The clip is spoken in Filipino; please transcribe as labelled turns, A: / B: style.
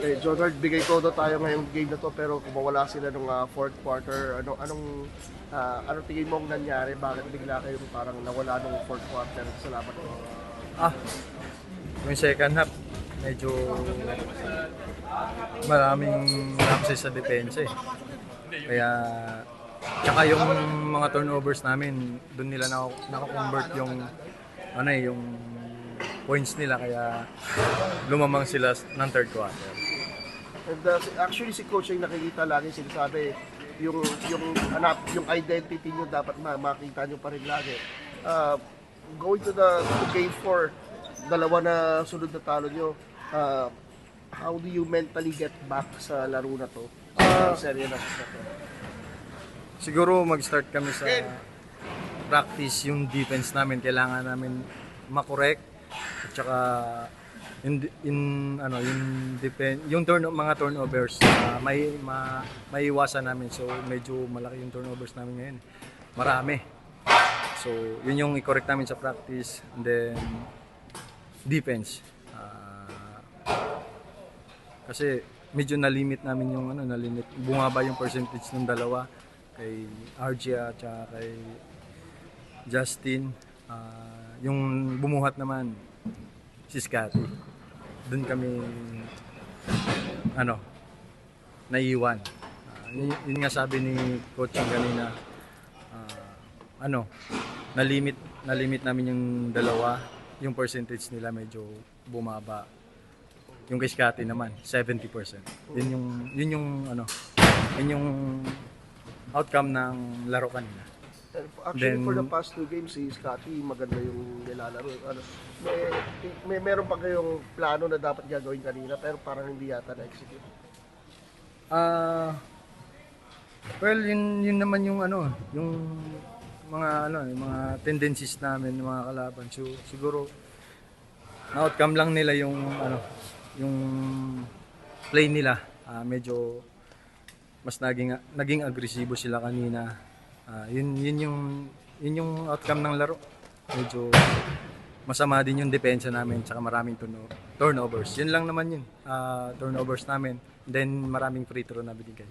A: Jonard, bigay todo tayo ngayong game na to pero kung mawala sila nung fourth quarter, anong tingin mo ang nangyari? Bakit bigla kayong parang nawala nung fourth quarter? Salamat po.
B: Ah, yung second half, medyo maraming lapses sa depensa eh. Kaya, tsaka yung mga turnovers namin, doon nila nako-convert yung, yung points nila. Kaya lumamang sila ng third quarter.
A: And actually si coach ay nakikita lagi sinasabi yung identity niyo dapat makita niyo pa rin lagi. Going to the game 4, dalawa na sunod na talo niyo. How do you mentally get back sa laro na to? Serye na to.
B: Siguro mag-start kami sa practice yung defense namin. Kailangan namin makorek at saka mga turnovers may iwasan namin. So medyo malaki yung turnovers namin ngayon. Marami. So yun yung i-correct namin sa practice. And then defense. Kasi medyo na-limit namin yung bumaba yung percentage ng dalawa kay RJ at kay Justin. Yung bumuhat naman si Scotty. Doon kami naiwan. Yun nga sabi ni coach kanina, na-limit namin yung dalawa, yung percentage nila medyo bumaba. Yung kay Scotty naman 70%. Yun yung outcome ng laro kanina.
A: Actually, for the past 2 games, si Scotty maganda yung nilalaro. Meron pa kayong plano na dapat gagawin kanina pero parang hindi yata na-execute.
B: Well, yun naman yung yung mga tendencies namin ng mga kalaban. So, siguro na-outcome lang nila yung yung play nila. Medyo mas naging agresibo sila kanina. Yun yung outcome ng laro. Medyo masama din yung depensa namin tsaka maraming turnovers. Yun lang naman yun. Turnovers namin. Then maraming free throw na binigay.